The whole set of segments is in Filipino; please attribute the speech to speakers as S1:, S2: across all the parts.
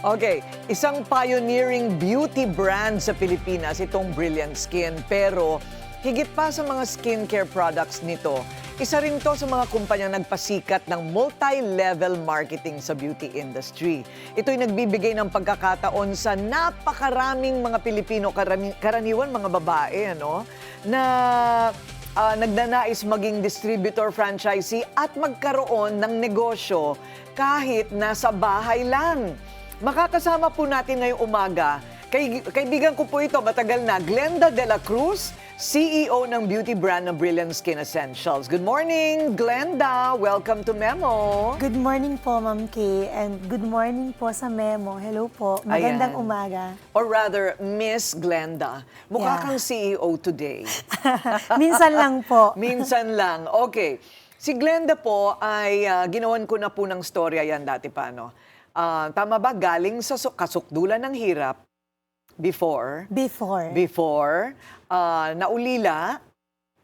S1: Okay, isang pioneering beauty brand sa Pilipinas itong Brilliant Skin. Pero higit pa sa mga skincare products nito, isa rin to sa mga kumpanyang nagpasikat ng multi-level marketing sa beauty industry. Ito'y nagbibigay ng pagkakataon sa napakaraming mga Pilipino, karaniwan mga babae, na nagnanais maging distributor, franchisee at magkaroon ng negosyo kahit nasa bahay lang. Makakasama po natin ngayong umaga, kaibigan ko po ito, matagal na, Glenda de la Cruz, CEO ng beauty brand ng Brilliant Skin Essentials. Good morning, Glenda. Welcome to Memo.
S2: Good morning po, Ma'am Kay, and good morning po sa Memo. Hello po. Magandang
S1: Ayan.
S2: umaga.
S1: Or rather, Miss Glenda. Mukha
S2: Yeah.
S1: kang CEO today.
S2: Minsan lang po.
S1: Minsan lang. Okay. Si Glenda po ay ginawan ko na po ng storya yan dati pa, no? Tama ba? Galing sa kasukdulan ng hirap before, naulila,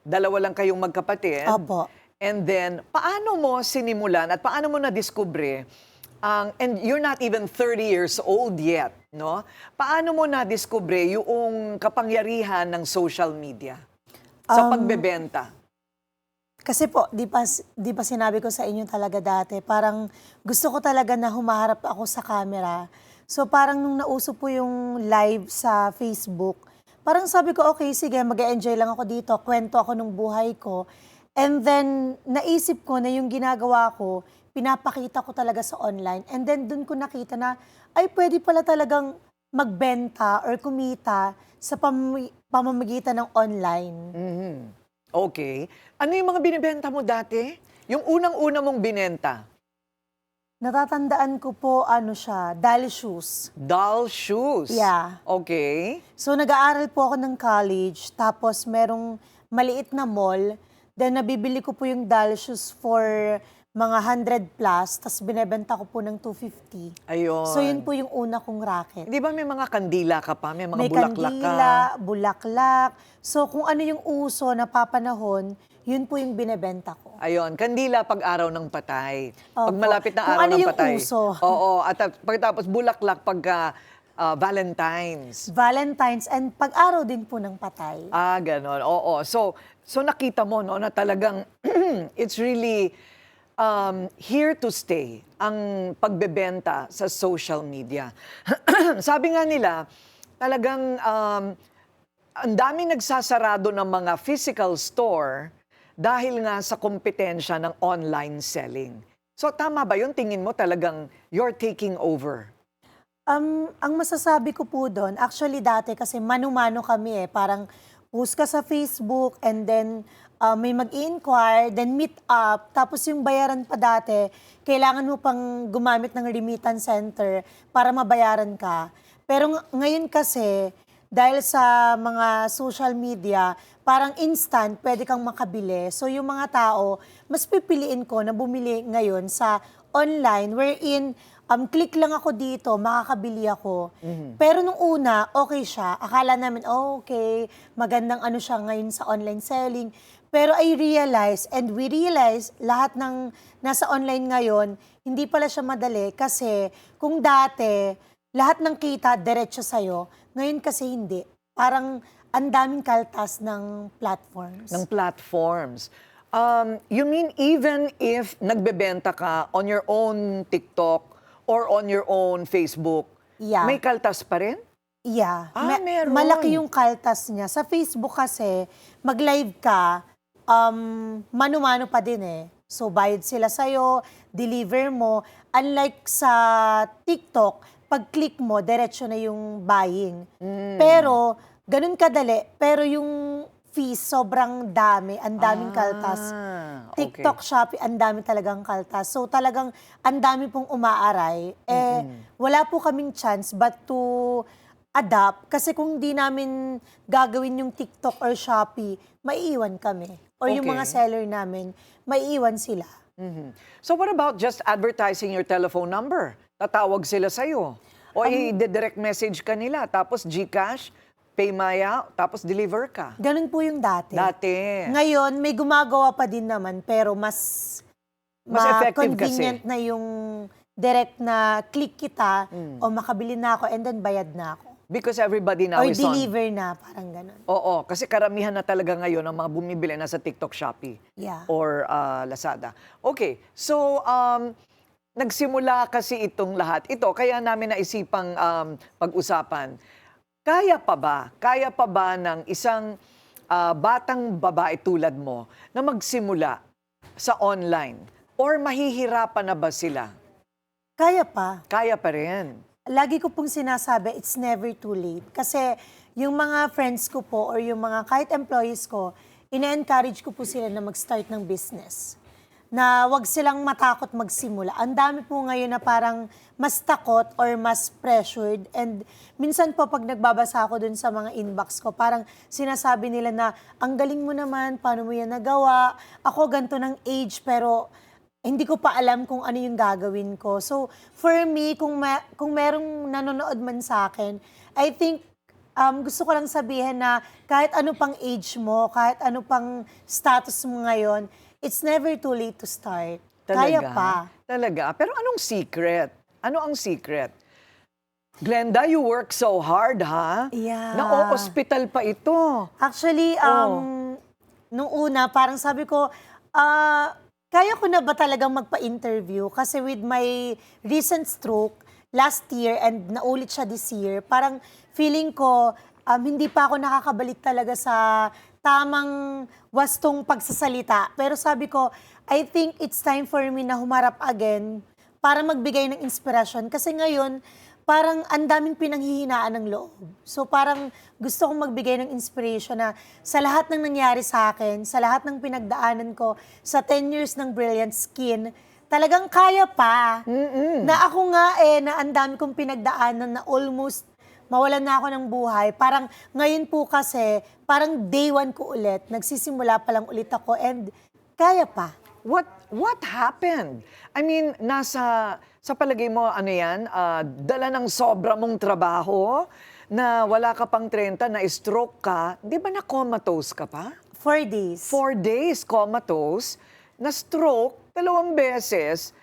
S1: dalawa lang kayong magkapatid.
S2: Opo.
S1: And then, paano mo sinimulan at paano mo na-discover, and you're not even 30 years old yet, no? Paano mo na-discover yung kapangyarihan ng social media sa pagbebenta?
S2: Kasi po, di ba sinabi ko sa inyo talaga dati, parang gusto ko talaga na humaharap ako sa camera. So parang nung nauso po yung live sa Facebook, parang sabi ko, okay, sige, mag-enjoy lang ako dito, kwento ako ng buhay ko. And then, naisip ko na yung ginagawa ko, pinapakita ko talaga sa online. And then, dun ko nakita na, ay, pwede pala talagang magbenta or kumita sa pamamagitan ng online.
S1: Mhm. Okay. Ano yung mga binibenta mo dati? Yung unang-una mong binenta?
S2: Natatandaan ko po, doll shoes.
S1: Doll shoes?
S2: Yeah.
S1: Okay.
S2: So, nag-aaral po ako ng college, tapos merong maliit na mall, then nabibili ko po yung doll shoes for mga 100 plus, tapos binebenta ko po ng 250.
S1: Ayun.
S2: So, yun po yung una kong racket.
S1: Di ba may mga kandila ka pa? May mga
S2: May
S1: bulaklak ka?
S2: kandila, bulaklak. So, kung ano yung uso na papanahon, yun po yung binebenta ko.
S1: Ayun, kandila pag araw ng patay. Pag
S2: Opo.
S1: malapit na
S2: Kung
S1: araw
S2: ano
S1: ng
S2: yung
S1: patay.
S2: uso.
S1: Oo, at pagkatapos bulaklak pagka Valentine's.
S2: Valentine's and pag-araw din po ng patay.
S1: Ganon. Oo. So nakita mo, no, na talagang it's really here to stay ang pagbebenta sa social media. Sabi nga nila, talagang ang daming nagsasarado ng mga physical store dahil nga sa kompetensya ng online selling. So tama ba yun? Tingin mo talagang you're taking over?
S2: Ang masasabi ko po doon, actually dati kasi mano-mano kami parang post ka sa Facebook and then may mag-i-inquire, then meet up, tapos yung bayaran pa dati, kailangan mo pang gumamit ng remittance center para mabayaran ka. Pero ngayon kasi, dahil sa mga social media, parang instant, pwede kang makabili. So yung mga tao, mas pipiliin ko na bumili ngayon sa online, wherein click lang ako dito, makakabili ako. Pero nung una, okay siya. Akala namin, okay, magandang siya ngayon sa online selling. Pero I realize, and we realize, lahat ng nasa online ngayon, hindi pala siya madali kasi kung dati, lahat ng kita diretso sa'yo, ngayon kasi hindi. Parang ang daming kaltas ng platforms.
S1: You mean even if nagbebenta ka on your own TikTok or on your own Facebook,
S2: Yeah.
S1: may kaltas pa rin?
S2: Yeah.
S1: Meron.
S2: Malaki yung kaltas niya. Sa Facebook kasi, mag-live ka, mano-mano pa din So, bayad sila sa'yo, deliver mo. Unlike sa TikTok, pag-click mo, diretso na yung buying. Pero, ganun kadali. Pero yung fees, sobrang dami. Ang daming kaltas.
S1: Okay.
S2: TikTok, Shopee, ang dami talagang kaltas. So, talagang ang dami pong umaaray. Wala po kaming chance but to adapt. Kasi kung di namin gagawin yung TikTok or Shopee, maiiwan kami. Or yung
S1: Okay.
S2: mga seller namin, maiiwan sila.
S1: So what about just advertising your telephone number? Tatawag sila sa'yo. O i-direct message ka nila, tapos GCash, Paymaya, tapos deliver ka.
S2: Ganun po yung dati. Ngayon, may gumagawa pa din naman, pero mas
S1: Mas effective
S2: convenient na yung direct na click kita o makabili na ako and then bayad na ako.
S1: Because everybody now
S2: Or
S1: is on.
S2: deliver na, parang ganun.
S1: Oo, kasi karamihan na talaga ngayon ang mga bumibili na sa TikTok, Shopee
S2: Yeah.
S1: or Lazada. Okay, so nagsimula kasi itong lahat. Ito, kaya namin naisipang pag-usapan. Kaya pa ba ng isang batang babae tulad mo na magsimula sa online? Or mahihirapan na ba sila?
S2: Kaya pa.
S1: Kaya pa rin.
S2: Lagi ko pong sinasabi, it's never too late. Kasi yung mga friends ko po or yung mga kahit employees ko, ina-encourage ko po sila na mag-start ng business. Na wag silang matakot magsimula. Ang dami po ngayon na parang mas takot or mas pressured. And minsan po pag nagbabasa ako dun sa mga inbox ko, parang sinasabi nila na, ang galing mo naman, paano mo yan nagawa? Ako ganito ng age pero hindi ko pa alam kung ano yung gagawin ko. So, for me, kung merong nanonood man sa akin, I think gusto ko lang sabihin na kahit ano pang age mo, kahit ano pang status mo ngayon, it's never too late to start. Kaya pa.
S1: Talaga? Pero anong secret? Ano ang secret? Glenda, you work so hard, ha?
S2: Yeah.
S1: Na-hospital pa ito.
S2: Actually, nung una, parang sabi ko, kaya ko na ba talagang magpa-interview? Kasi with my recent stroke last year and naulit siya this year, parang feeling ko hindi pa ako nakakabalik talaga sa tamang wastong pagsasalita. Pero sabi ko, I think it's time for me na humarap again para magbigay ng inspirasyon. Kasi ngayon, parang ang daming pinanghihinaan ng loob. So parang gusto kong magbigay ng inspiration na sa lahat ng nangyari sa akin, sa lahat ng pinagdaanan ko, sa 10 years ng Brilliant Skin, talagang kaya pa. Na ako nga na ang dami kong pinagdaanan na almost mawalan na ako ng buhay. Parang ngayon po kasi, parang day one ko ulit. Nagsisimula pa lang ulit ako and kaya pa.
S1: What happened? I mean, sa palagay mo, ano yan, dala ng sobra mong trabaho, na wala ka pang 30, na stroke ka, di ba na comatose ka pa?
S2: 4 days.
S1: 4 days comatose, na stroke, 2 beses,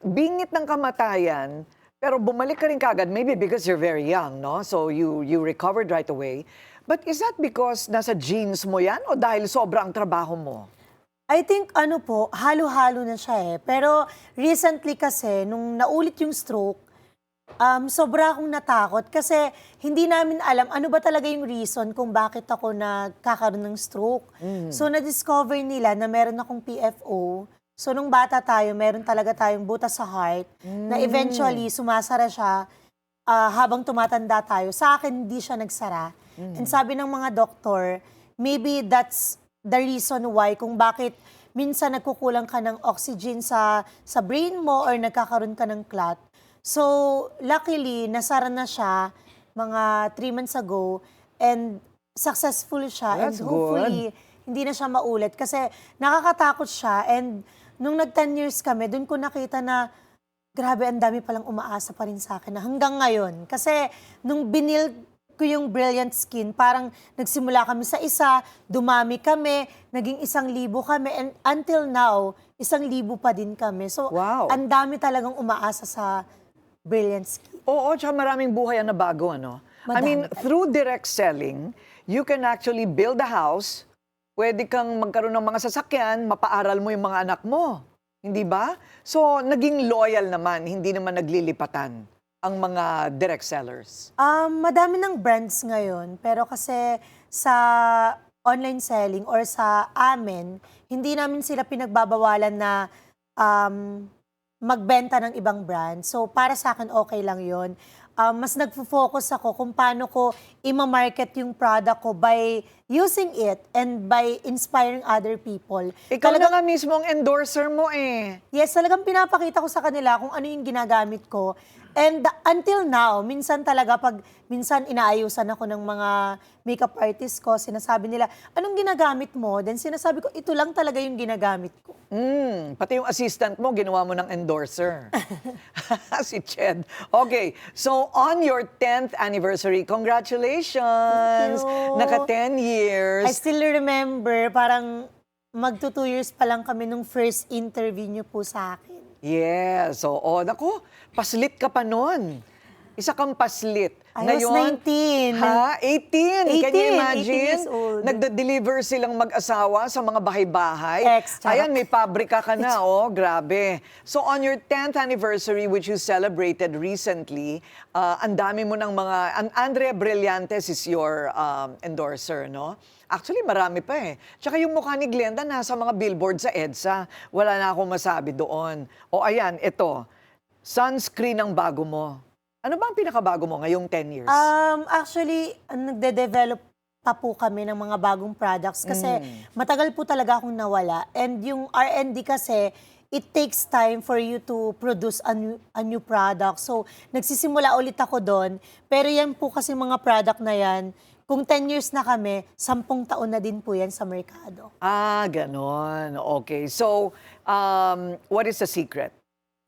S1: bingit ng kamatayan, pero bumalik ka rin kagad, maybe because you're very young, no? So you recovered right away. But is that because nasa genes mo yan o dahil sobra ang trabaho mo?
S2: I think halo-halo na siya eh. Pero recently kasi, nung naulit yung stroke, sobra akong natakot kasi hindi namin alam ano ba talaga yung reason kung bakit ako nagkakaroon ng stroke. So na-discover nila na meron akong PFO. So nung bata tayo, meron talaga tayong butas sa heart na eventually sumasara siya habang tumatanda tayo. Sa akin, hindi siya nagsara. And sabi ng mga doktor, maybe that's the reason why kung bakit minsan nagkukulang ka ng oxygen sa brain mo or nagkakaroon ka ng clot. So, luckily, nasara na siya mga 3 months ago and successful siya.
S1: That's
S2: and hopefully, hindi na siya maulit kasi nakakatakot siya. And nung nag-10 years kami, dun ko nakita na grabe, ang dami palang umaasa pa rin sa akin na hanggang ngayon. Kasi nung binild ko yung Brilliant Skin, parang nagsimula kami sa isa, dumami kami, naging 1,000 kami, and until now, 1,000 pa din kami. So,
S1: Wow.
S2: ang dami talagang umaasa sa Brilliant Skin.
S1: Oo, tsaka maraming buhay ang nabago, ano? I mean,
S2: Madami.
S1: through direct selling, you can actually build a house, pwede kang magkaroon ng mga sasakyan, mapaaral mo yung mga anak mo. Hindi ba? So, naging loyal naman, hindi naman naglilipatan ang mga direct sellers.
S2: Madami ng brands ngayon, pero kasi sa online selling or sa amin, hindi namin sila pinagbabawalan na magbenta ng ibang brand. So, para sa akin, okay lang yon. Mas nagfo-focus ako kung paano ko i-market yung product ko by using it and by inspiring other people.
S1: Ikaw na nga mismo ang endorser mo eh.
S2: Yes, talagang pinapakita ko sa kanila kung ano yung ginagamit ko. And until now, minsan talaga minsan inaayusan ako ng mga makeup artist ko, sinasabi nila, anong ginagamit mo? Then sinasabi ko, ito lang talaga yung ginagamit ko.
S1: Pati yung assistant mo, ginawa mo ng endorser. Si Ched. Okay, so on your 10th anniversary, congratulations!
S2: Thank you.
S1: Naka 10 years.
S2: I still remember, parang magto 2 years pa lang kami nung first interview niyo po sa akin.
S1: Yes, oo. Naku, paslit ka pa nun. Isa kang paslit.
S2: I was 19.
S1: Ha? 18? Can you
S2: 18
S1: imagine?
S2: years old.
S1: Nagde-deliver silang mag-asawa sa mga bahay-bahay.
S2: Extra.
S1: Ayan, may pabrika ka na, oh. Grabe. So on your 10th anniversary, which you celebrated recently, ang dami mo ng mga... Andrea Brillantes is your endorser, no? Actually, marami pa eh. Tsaka yung mukha ni Glenda nasa mga billboard sa EDSA. Wala na akong masabi doon. O ayan, ito. Sunscreen ang bago mo. Ano ba ang pinakabago mo ngayong 10 years?
S2: Actually, nagde-develop pa po kami ng mga bagong products kasi matagal po talaga akong nawala. And yung R&D kasi, it takes time for you to produce a new product. So, nagsisimula ulit ako doon. Pero yan po kasi mga product na yan, kung 10 years na kami, 10 taon na din po yan sa merkado.
S1: Ganon. Okay. So, what is the secret?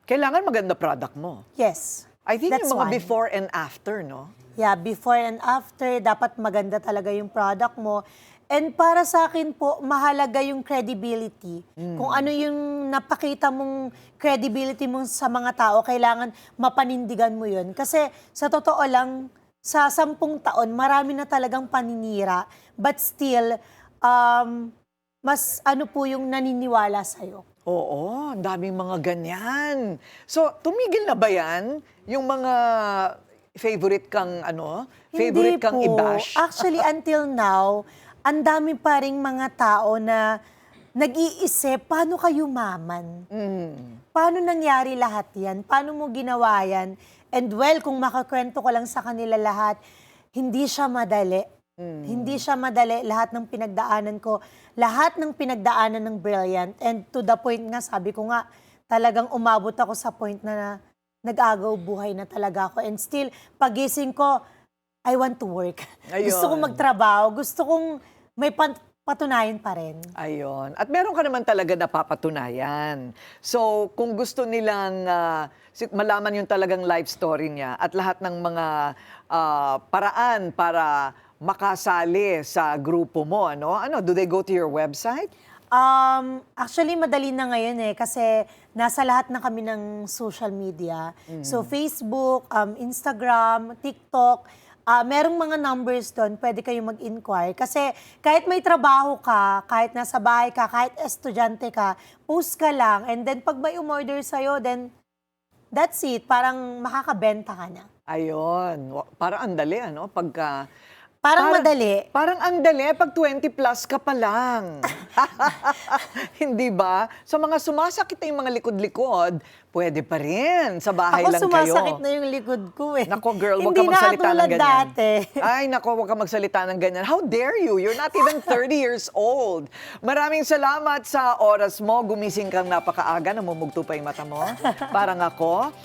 S1: Kailangan maganda product mo.
S2: Yes.
S1: I think
S2: That's
S1: yung mga
S2: one.
S1: before and after, no?
S2: Yeah, before and after, dapat maganda talaga yung product mo. And para sa akin po, mahalaga yung credibility. Kung ano yung napakita mong credibility mo sa mga tao, kailangan mapanindigan mo yun. Kasi sa totoo lang, sa 10 taon, marami na talagang paninira. But still, mas ano po yung naniniwala sa'yo.
S1: Oo, ang daming mga ganyan. So, tumigil na ba yan? Yung mga favorite kang favorite
S2: Hindi
S1: kang
S2: po.
S1: i-bash?
S2: Actually, until now, ang dami pa ring mga tao na nag-iisip, paano ka yumaman? Paano nangyari lahat yan? Paano mo ginawa yan? And well, kung makakwento ko lang sa kanila lahat, hindi siya madali. Hindi siya madali lahat ng pinagdaanan ko. Lahat ng pinagdaanan ng Brilliant. And to the point nga, sabi ko nga, talagang umabot ako sa point na nag-agaw buhay na talaga ako. And still, pagising ko, I want to work.
S1: Ayun.
S2: Gusto kong magtrabaho. Gusto kong may patunayan pa rin.
S1: Ayun. At meron ka naman talaga napapatunayan. So, kung gusto nilang malaman yung talagang life story niya at lahat ng mga paraan para makasali sa grupo mo, do they go to your website?
S2: Actually, madali na ngayon kasi nasa lahat na kami ng social media. So, Facebook, Instagram, TikTok, merong mga numbers doon, pwede kayong mag-inquire. Kasi kahit may trabaho ka, kahit nasa bahay ka, kahit estudyante ka, post ka lang. And then pag may umorder sa'yo, then that's it. Parang makakabenta ka na.
S1: Ayun. Parang andali, Pagka...
S2: Parang madali.
S1: Parang andali, pag 20 plus ka pa lang. Hindi ba? Sa mga sumasakit na yung mga likod-likod, pwede pa rin. Sa bahay lang kayo.
S2: Ako sumasakit na yung likod ko
S1: Nako girl, huwag ka magsalita ng ganyan.
S2: dati.
S1: Ay nako, huwag ka magsalita ng ganyan. How dare you? You're not even 30 years old. Maraming salamat sa oras mo. Gumising kang napakaaga, namumugto pa yung mata mo. Parang ako.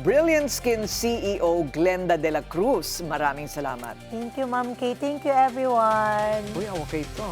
S1: Brilliant Skin CEO Glenda de la Cruz. Maraming salamat.
S2: Thank you, Ma'am Kay. Thank you, everyone.
S1: Uy, okay ito